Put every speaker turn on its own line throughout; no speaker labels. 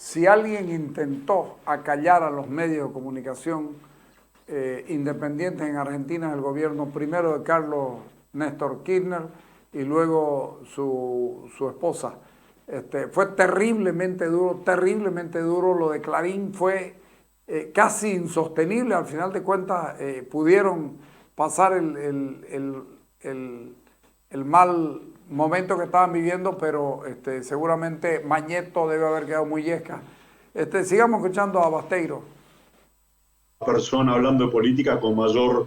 si alguien intentó acallar a los medios de comunicación independientes en Argentina, el gobierno primero de Carlos Néstor Kirchner y luego su esposa. Fue terriblemente duro. Lo de Clarín fue casi insostenible. Al final de cuentas pudieron pasar el mal momento que estaban viviendo, pero seguramente Mañeto debe haber quedado muy yesca. Sigamos escuchando a Basteiro.
Persona hablando de política con mayor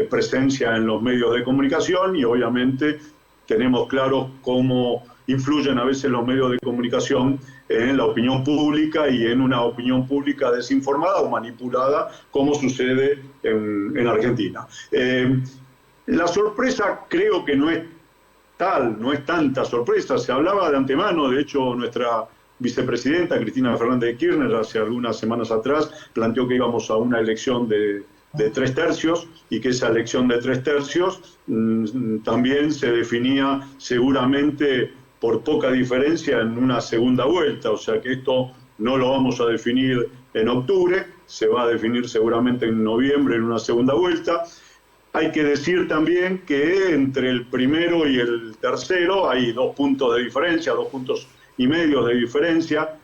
presencia en los medios de comunicación, y obviamente tenemos claro cómo influyen a veces los medios de comunicación en la opinión pública y en una opinión pública desinformada o manipulada, como sucede en Argentina. La sorpresa creo que no es no es tanta sorpresa. Se hablaba de antemano. De hecho, nuestra vicepresidenta Cristina Fernández de Kirchner hace algunas semanas atrás planteó que íbamos a una elección de 3/3 y que esa elección de 3/3 también se definía seguramente por poca diferencia en una segunda vuelta. O sea que esto no lo vamos a definir en octubre, se va a definir seguramente en noviembre en una segunda vuelta. Hay que decir también que entre el primero y el tercero hay 2 puntos de diferencia, 2,5 puntos de diferencia.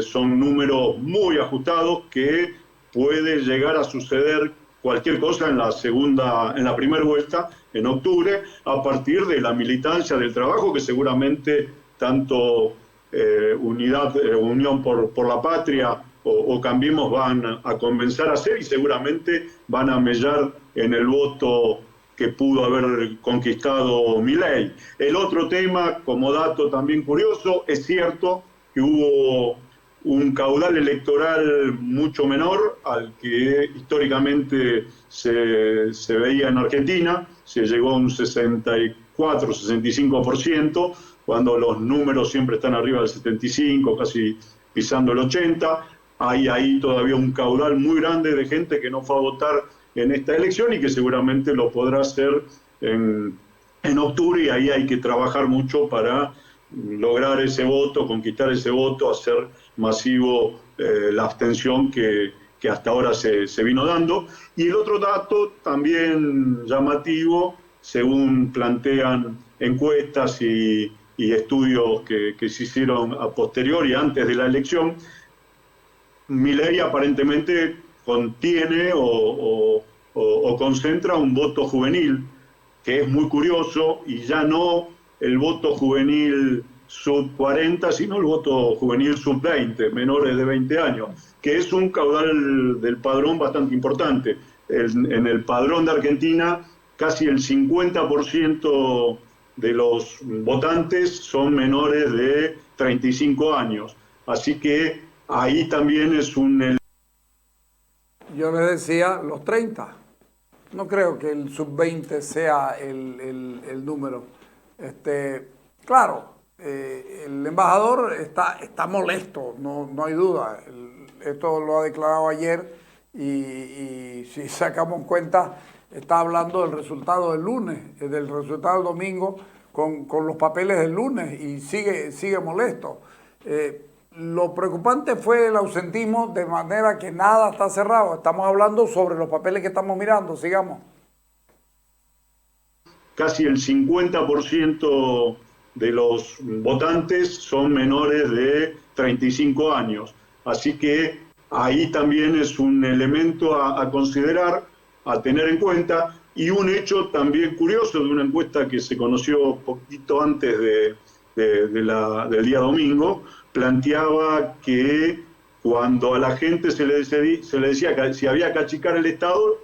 Son números muy ajustados que puede llegar a suceder cualquier cosa en la primera vuelta, en octubre, a partir de la militancia del trabajo que seguramente tanto Unión por la Patria o Cambiemos van a comenzar a hacer, y seguramente van a mellar en el voto que pudo haber conquistado Milei. El otro tema, como dato también curioso, es cierto que hubo un caudal electoral mucho menor al que históricamente se veía en Argentina. Se llegó a un 64-65%, cuando los números siempre están arriba del 75%, casi pisando el 80%. Hay ahí todavía un caudal muy grande de gente que no fue a votar en esta elección y que seguramente lo podrá hacer en octubre, y ahí hay que trabajar mucho para lograr ese voto, conquistar ese voto, hacer masivo la abstención que hasta ahora se vino dando. Y el otro dato también llamativo, según plantean encuestas y estudios que se hicieron a posteriori, antes de la elección, Milei aparentemente contiene o concentra un voto juvenil, que es muy curioso, y ya no el voto juvenil sub 40, sino el voto juvenil sub 20, menores de 20 años, que es un caudal del padrón bastante importante. En el padrón de Argentina, casi el 50% de los votantes son menores de 35 años. Así que ahí también es un...
Yo les decía los 30. No creo que el sub-20 sea el número. Claro, el embajador está molesto, no hay duda. Esto lo ha declarado ayer y si sacamos cuenta, está hablando del resultado del lunes, del resultado del domingo con los papeles del lunes, y sigue molesto. Lo preocupante fue el ausentismo, de manera que nada está cerrado. Estamos hablando sobre los papeles que estamos mirando. Sigamos.
Casi el 50% de los votantes son menores de 35 años. Así que ahí también es un elemento a considerar, a tener en cuenta. Y un hecho también curioso de una encuesta que se conoció poquito antes del día domingo, planteaba que cuando a la gente se le decía que si había que achicar el Estado,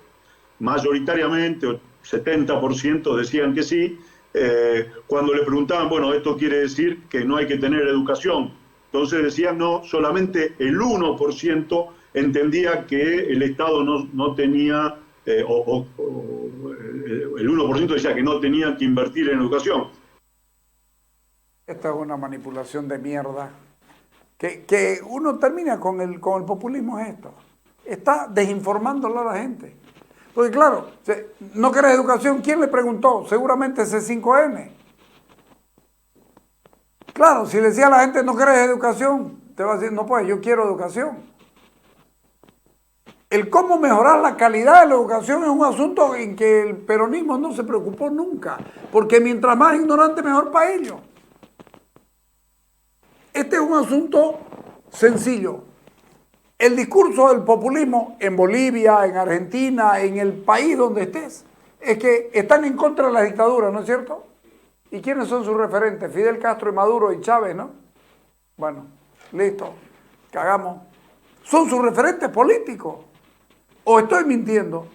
mayoritariamente, 70% decían que sí. Cuando le preguntaban, bueno, esto quiere decir que no hay que tener educación, entonces decían no, solamente el 1% entendía que el Estado no tenía, el 1% decía que no tenía que invertir en educación.
Esta es una manipulación de mierda. Que uno termina con el populismo, es esto. Está desinformándolo a la gente. Porque claro, no querés educación, ¿quién le preguntó? Seguramente C5N. Claro, si le decía a la gente no querés educación, te va a decir, no pues, yo quiero educación. El cómo mejorar la calidad de la educación es un asunto en que el peronismo no se preocupó nunca, porque mientras más ignorante, mejor para ellos. Este es un asunto sencillo. El discurso del populismo en Bolivia, en Argentina, en el país donde estés, es que están en contra de la dictadura, ¿no es cierto? ¿Y quiénes son sus referentes? Fidel Castro y Maduro y Chávez, ¿no? Bueno, listo, cagamos. Son sus referentes políticos. ¿O estoy mintiendo?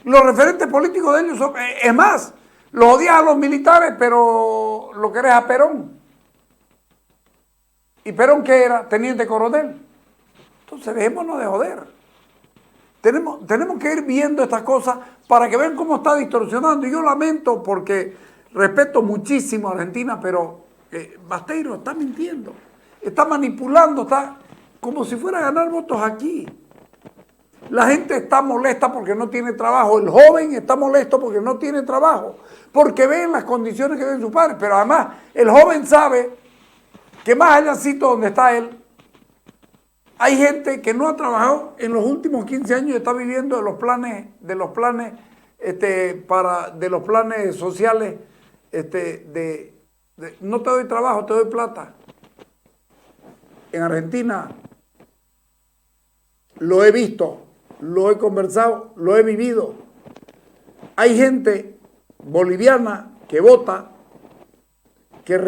Los referentes políticos de ellos son... Es más, los odias a los militares, pero lo querés a Perón. ¿Y Perón qué era? Teniente coronel. Entonces dejémonos de joder. Tenemos que ir viendo estas cosas para que vean cómo está distorsionando. Y yo lamento porque respeto muchísimo a Argentina, pero Basteiro está mintiendo. Está manipulando, está como si fuera a ganar votos aquí. La gente está molesta porque no tiene trabajo. El joven está molesto porque no tiene trabajo. Porque ven las condiciones que ven sus padres. Pero además, el joven sabe que más allácito donde está él, hay gente que no ha trabajado en los últimos 15 años y está viviendo de los planes sociales, no te doy trabajo, te doy plata. En Argentina lo he visto, lo he conversado, lo he vivido. Hay gente boliviana que vota, que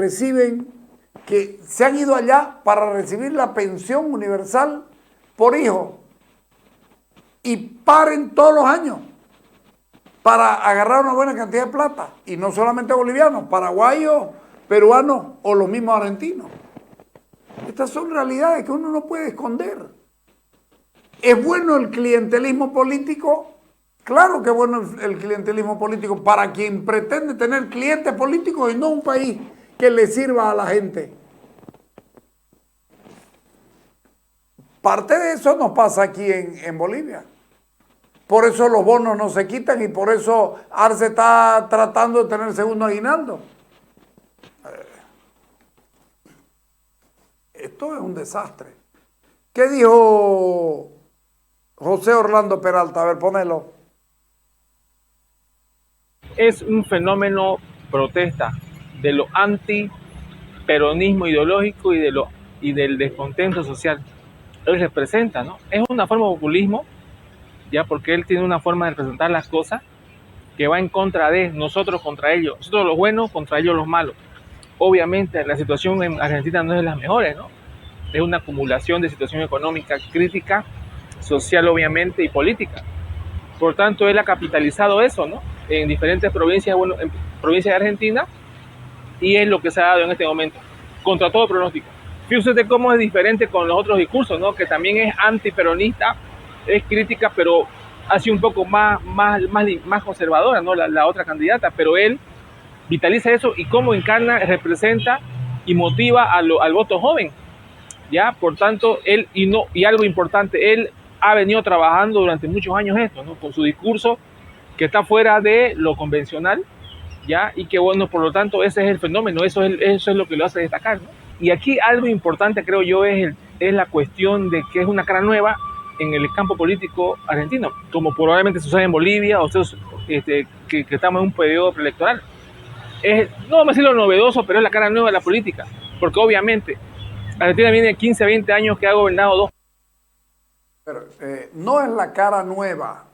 se han ido allá para recibir la pensión universal por hijo y paren todos los años para agarrar una buena cantidad de plata. Y no solamente bolivianos, paraguayos, peruanos o los mismos argentinos. Estas son realidades que uno no puede esconder. ¿Es bueno el clientelismo político? Claro que es bueno el clientelismo político para quien pretende tener clientes políticos y no un país que le sirva a la gente. Parte de eso nos pasa aquí en Bolivia. Por eso los bonos no se quitan y por eso Arce está tratando de tener segundo aguinaldo. Esto es un desastre. ¿Qué dijo José Orlando Peralta? A ver, ponelo.
Es un fenómeno protesta de lo antiperonismo ideológico y del descontento social. Él representa, ¿no? Es una forma de populismo, ya, porque él tiene una forma de representar las cosas que va en contra de nosotros contra ellos, nosotros los buenos contra ellos los malos. Obviamente la situación en Argentina no es de las mejores, ¿no? Es una acumulación de situación económica crítica, social obviamente y política. Por tanto, él ha capitalizado eso, ¿no? En diferentes provincias, bueno, en provincias de Argentina, y es lo que se ha dado en este momento, contra todo pronóstico. Fíjate cómo es diferente con los otros discursos, ¿no? Que también es antiperonista, es crítica, pero así un poco más conservadora, ¿no? La otra candidata, pero él vitaliza eso y cómo encarna, representa y motiva al voto joven, ¿ya? Por tanto, él, y algo importante, él ha venido trabajando durante muchos años esto, ¿no? Con su discurso que está fuera de lo convencional, ¿ya? Y que bueno, por lo tanto, ese es el fenómeno, eso es lo que lo hace destacar, ¿no? Y aquí algo importante, creo yo, es la cuestión de que es una cara nueva en el campo político argentino, como probablemente sucede en Bolivia, o sea, que estamos en un periodo preelectoral. No vamos a decir lo novedoso, pero es la cara nueva de la política, porque obviamente Argentina viene de 15 a 20 años que ha gobernado dos.
Pero, no es la cara nueva,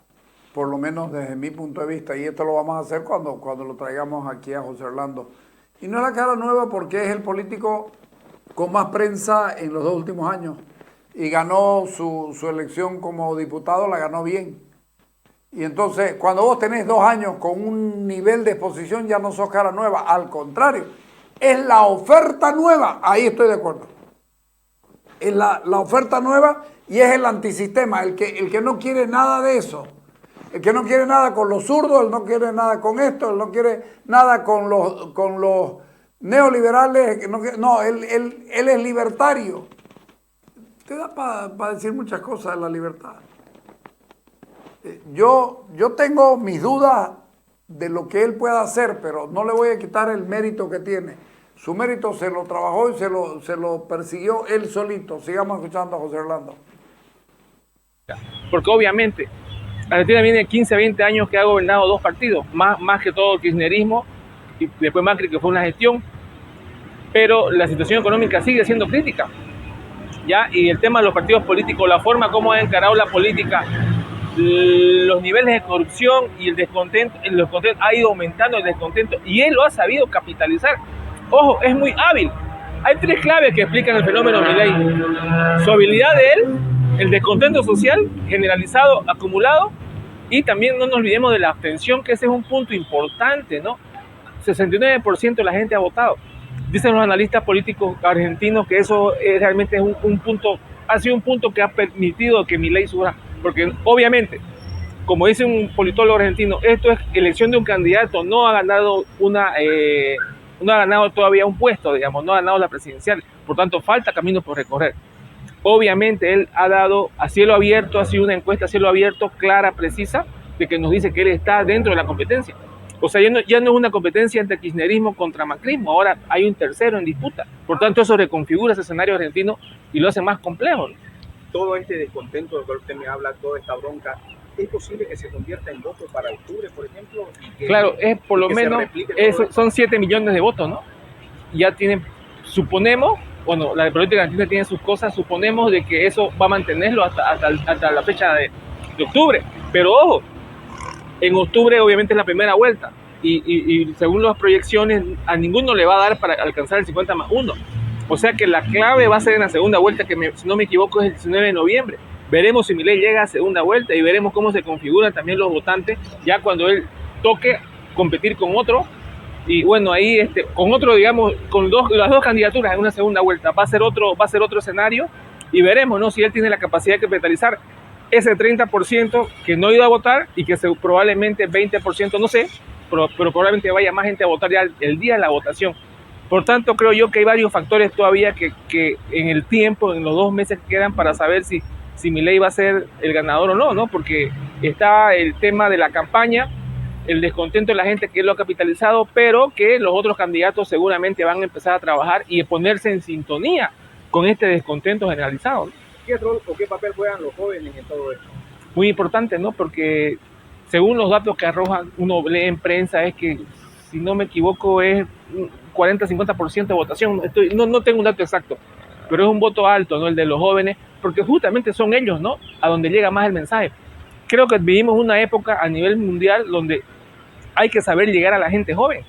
por lo menos desde mi punto de vista, y esto lo vamos a hacer cuando lo traigamos aquí a José Orlando. Y no es la cara nueva porque es el político con más prensa en los 2 últimos años y ganó su elección como diputado, la ganó bien. Y entonces, cuando vos tenés 2 años con un nivel de exposición, ya no sos cara nueva, al contrario, es la oferta nueva, ahí estoy de acuerdo. Es la oferta nueva y es el antisistema, el que no quiere nada de eso. El que no quiere nada con los zurdos, él no quiere nada con esto, él no quiere nada con los neoliberales. Él es libertario. Te da para decir muchas cosas de la libertad. Yo tengo mis dudas de lo que él pueda hacer, pero no le voy a quitar el mérito que tiene. Su mérito se lo trabajó y se lo persiguió él solito. Sigamos escuchando a José Orlando.
Porque obviamente Argentina viene de 15 a 20 años que ha gobernado dos partidos, más que todo el kirchnerismo y después Macri, que fue una gestión, pero la situación económica sigue siendo crítica, ¿ya? Y el tema de los partidos políticos, la forma como ha encarado la política, los niveles de corrupción y el descontento ha ido aumentando el descontento y él lo ha sabido capitalizar. Ojo, es muy hábil. Hay tres claves que explican el fenómeno Milei. Su habilidad de él, el descontento social generalizado, acumulado, y también no nos olvidemos de la abstención, que ese es un punto importante, ¿no? 69% de la gente ha votado. Dicen los analistas políticos argentinos que eso realmente es un punto, ha sido un punto que ha permitido que Milei suba, porque obviamente, como dice un politólogo argentino, esto es elección de un candidato, no ha ganado no ha ganado todavía un puesto, digamos, no ha ganado la presidencial, por tanto falta camino por recorrer. Obviamente él ha dado a cielo abierto, ha sido una encuesta a cielo abierto, clara, precisa, de que nos dice que él está dentro de la competencia. O sea, ya no es una competencia entre kirchnerismo contra macrismo, ahora hay un tercero en disputa. Por tanto, eso reconfigura ese escenario argentino y lo hace más complejo, ¿no?
Todo este descontento del cual usted me habla, toda esta bronca, ¿es posible que se convierta en votos para octubre, por ejemplo?
Claro, es por lo menos, son 7 millones de votos, ¿no? Ya tienen, suponemos, bueno, la política argentina tiene sus cosas, suponemos de que eso va a mantenerlo hasta la fecha de octubre. Pero ojo, en octubre obviamente es la primera vuelta y según las proyecciones a ninguno le va a dar para alcanzar el 50+1. O sea que la clave va a ser en la segunda vuelta, que si no me equivoco es el 19 de noviembre. Veremos si Milei llega a segunda vuelta y veremos cómo se configuran también los votantes ya cuando él toque competir con otro. Y bueno, ahí con otro, digamos, con las dos candidaturas en una segunda vuelta, va a ser otro escenario y veremos, ¿no? Si él tiene la capacidad de capitalizar ese 30% que no ha ido a votar y que probablemente 20%, no sé, pero probablemente vaya más gente a votar ya el día de la votación. Por tanto, creo yo que hay varios factores todavía que en el tiempo, en los 2 meses que quedan para saber si Milei va a ser el ganador o no, ¿no? Porque está el tema de la campaña, el descontento de la gente que lo ha capitalizado, pero que los otros candidatos seguramente van a empezar a trabajar y a ponerse en sintonía con este descontento generalizado, ¿no?
¿Qué rol o qué papel juegan los jóvenes en todo esto?
Muy importante, ¿no? Porque según los datos que arrojan, uno lee en prensa, es que, si no me equivoco, es 40-50% de votación. No tengo un dato exacto, pero es un voto alto, ¿no? El de los jóvenes, porque justamente son ellos, ¿no? A donde llega más el mensaje. Creo que vivimos una época a nivel mundial donde hay que saber llegar a la gente joven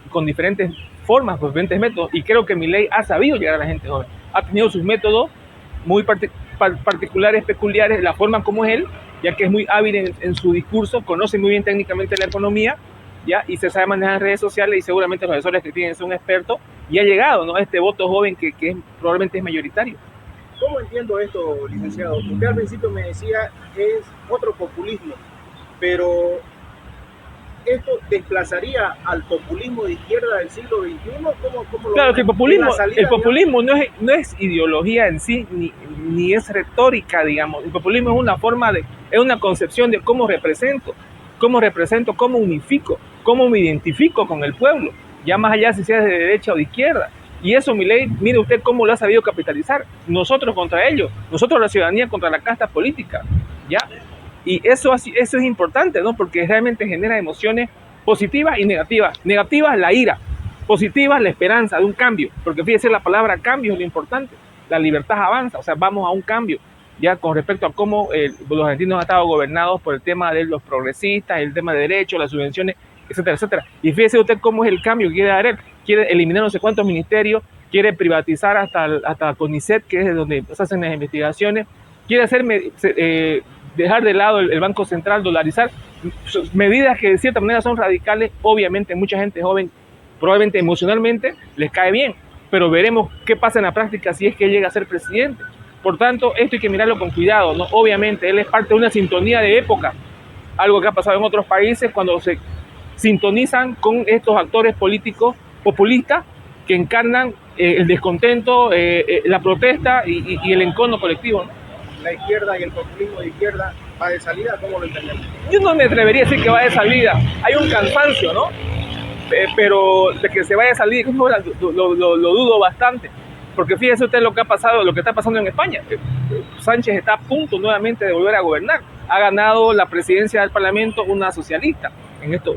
con diferentes formas, con diferentes métodos, y creo que Milei ha sabido llegar a la gente joven. Ha tenido sus métodos muy particulares, peculiares, la forma como es él, ya que es muy hábil en su discurso, conoce muy bien técnicamente la economía, ¿ya? Y se sabe manejar en redes sociales y seguramente los asesores que tienen son expertos y ha llegado, ¿no?, a este voto joven que probablemente es mayoritario.
¿Cómo entiendo esto, licenciado? Usted al principio me decía que es otro populismo, pero ¿esto desplazaría al populismo de izquierda del siglo XXI? ¿Cómo
claro, que el populismo no es ideología en sí, ni es retórica, digamos. El populismo es una forma es una concepción de cómo represento, cómo unifico, cómo me identifico con el pueblo, ya más allá si sea de derecha o de izquierda. Y eso, Milei, mire usted cómo lo ha sabido capitalizar. Nosotros contra ellos, nosotros la ciudadanía contra la casta política, ¿ya? Y eso es importante, ¿no? Porque realmente genera emociones positivas y negativas. Negativas, la ira. Positivas, la esperanza de un cambio. Porque fíjese, la palabra cambio es lo importante. La libertad avanza, o sea, vamos a un cambio. Ya con respecto a cómo los argentinos han estado gobernados por el tema de los progresistas, el tema de derechos, las subvenciones, etcétera, etcétera. Y fíjese usted cómo es el cambio que quiere dar él. Quiere eliminar no sé cuántos ministerios, quiere privatizar hasta CONICET, que es donde se hacen las investigaciones, quiere dejar de lado el Banco Central, dolarizar, medidas que de cierta manera son radicales. Obviamente mucha gente joven, probablemente emocionalmente, les cae bien, pero veremos qué pasa en la práctica si es que llega a ser presidente. Por tanto, esto hay que mirarlo con cuidado, ¿no? Obviamente él es parte de una sintonía de época, algo que ha pasado en otros países cuando se sintonizan con estos actores políticos populistas que encarnan el descontento, la protesta y el encono colectivo, ¿no?
La izquierda y el populismo de izquierda va de salida, ¿cómo lo entendemos?
Yo no me atrevería a decir que va de salida. Hay un cansancio, ¿no? pero de que se vaya a salir, lo dudo bastante. Porque fíjese usted lo que ha pasado, lo que está pasando en España. Sánchez está a punto nuevamente de volver a gobernar. Ha ganado la presidencia del Parlamento una socialista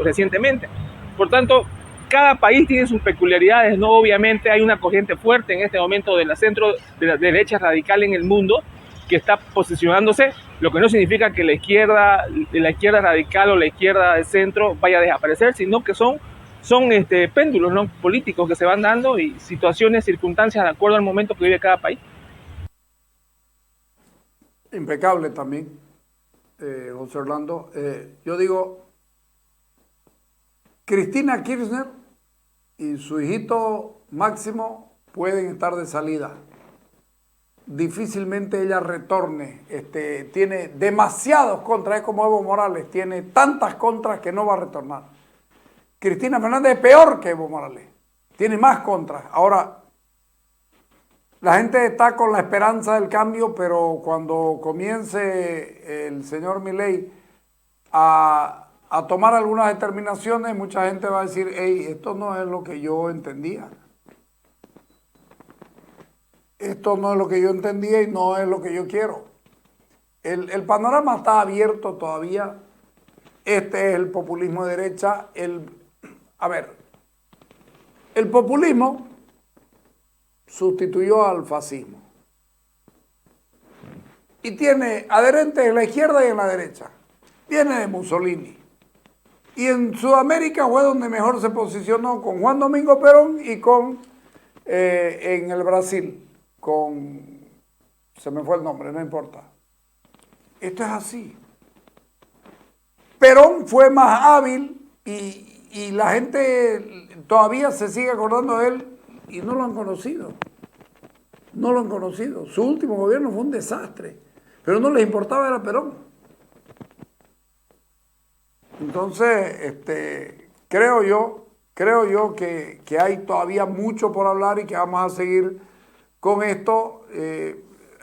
recientemente. Por tanto, cada país tiene sus peculiaridades, ¿no? Obviamente hay una corriente fuerte en este momento de la derecha radical en el mundo que está posicionándose, lo que no significa que la izquierda radical o la izquierda de centro vaya a desaparecer, sino que son péndulos, ¿no?, políticos que se van dando y situaciones, circunstancias de acuerdo al momento que vive cada país.
Impecable también, José Orlando. Yo digo, Cristina Kirchner y su hijito Máximo pueden estar de salida. Difícilmente ella retorne. Tiene demasiados contras, es como Evo Morales, tiene tantas contras que no va a retornar. Cristina Fernández es peor que Evo Morales, tiene más contras. Ahora, la gente está con la esperanza del cambio, pero cuando comience el señor Milei a tomar algunas determinaciones, mucha gente va a decir, hey, esto no es lo que yo entendía. Esto no es lo que yo entendía y no es lo que yo quiero. El panorama está abierto todavía. Este es el populismo de derecha. El populismo sustituyó al fascismo. Y tiene adherentes en la izquierda y en la derecha. Viene de Mussolini. Y en Sudamérica fue donde mejor se posicionó con Juan Domingo Perón y en el Brasil, se me fue el nombre, no importa. Esto es así. Perón fue más hábil y la gente todavía se sigue acordando de él y no lo han conocido. No lo han conocido. Su último gobierno fue un desastre, pero no les importaba, era Perón. Entonces, creo yo que hay todavía mucho por hablar y que vamos a seguir con esto.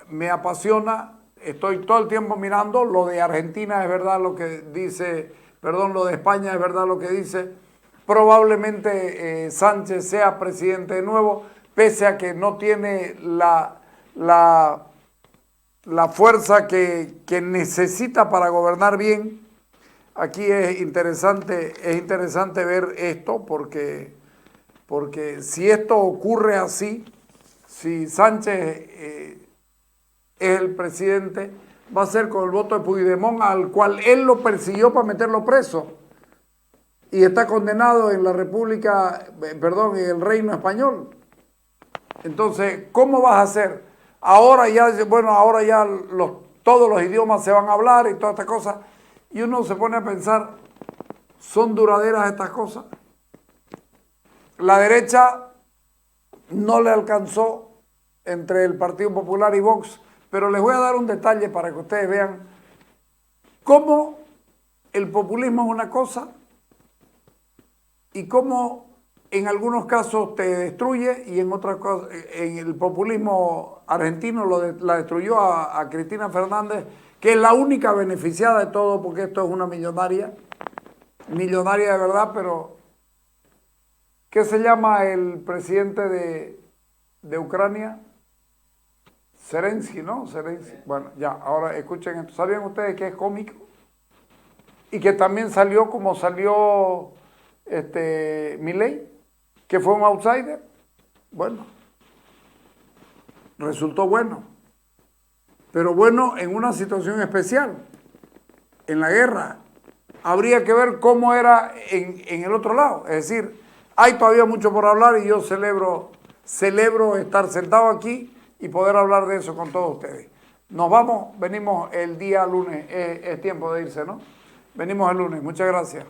Me apasiona, estoy todo el tiempo mirando, lo de Argentina es verdad lo que dice, lo de España es verdad lo que dice, probablemente Sánchez sea presidente de nuevo, pese a que no tiene la fuerza que necesita para gobernar bien. Aquí es interesante ver esto, porque si esto ocurre así, si Sánchez es el presidente, va a ser con el voto de Puigdemont, al cual él lo persiguió para meterlo preso y está condenado en la en el Reino Español. Entonces, ¿cómo vas a hacer? Ahora ya todos los idiomas se van a hablar y todas estas cosas, y uno se pone a pensar, ¿son duraderas estas cosas? La derecha no le alcanzó entre el Partido Popular y Vox, pero les voy a dar un detalle para que ustedes vean cómo el populismo es una cosa y cómo en algunos casos te destruye y en otras cosas, en el populismo argentino la destruyó a Cristina Fernández, que es la única beneficiada de todo, porque esto es una millonaria de verdad, pero ¿qué se llama el presidente de Ucrania? Zelensky, ¿no? Zelensky. Bueno, ya, ahora escuchen esto. ¿Sabían ustedes que es cómico? Y que también salió como salió Milei, que fue un outsider. Bueno, resultó bueno. Pero bueno, en una situación especial, en la guerra. Habría que ver cómo era en el otro lado. Es decir, hay todavía mucho por hablar y yo celebro estar sentado aquí y poder hablar de eso con todos ustedes. Nos vamos, venimos el día lunes, es tiempo de irse, ¿no? Venimos el lunes, muchas gracias.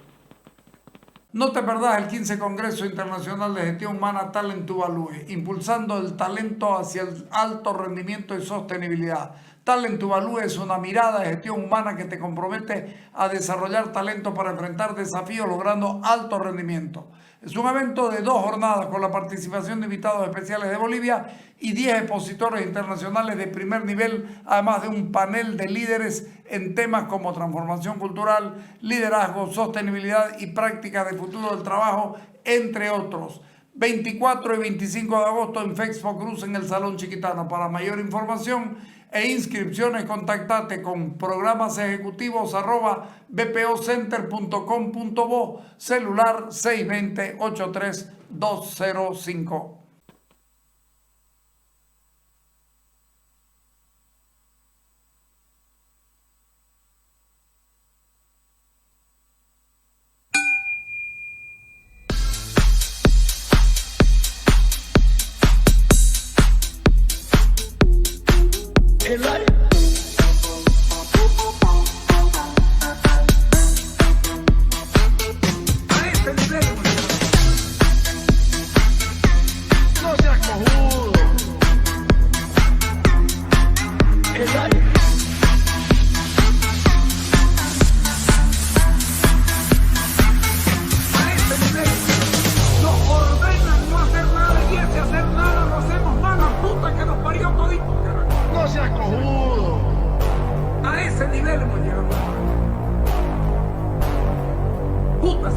No te perdás el 15 Congreso Internacional de Gestión Humana Talent to Value, impulsando el talento hacia el alto rendimiento y sostenibilidad. Talent to Value es una mirada de gestión humana que te compromete a desarrollar talento para enfrentar desafíos logrando alto rendimiento. Es un evento de 2 jornadas con la participación de invitados especiales de Bolivia y 10 expositores internacionales de primer nivel, además de un panel de líderes en temas como transformación cultural, liderazgo, sostenibilidad y prácticas de futuro del trabajo entre otros. 24 y 25 de agosto en Fexpo Cruz en el Salón Chiquitano. Para mayor información e inscripciones, contactate con programasejecutivos@bpocenter.com.bo, celular 620-83205.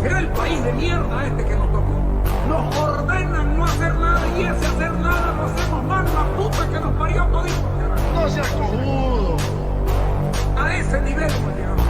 Será el país de mierda este que nos tocó. Nos ordenan no hacer nada y ese hacer nada lo hacemos mal, la puta que nos parió todito.
No seas cojudo.
A ese nivel hemos llegado.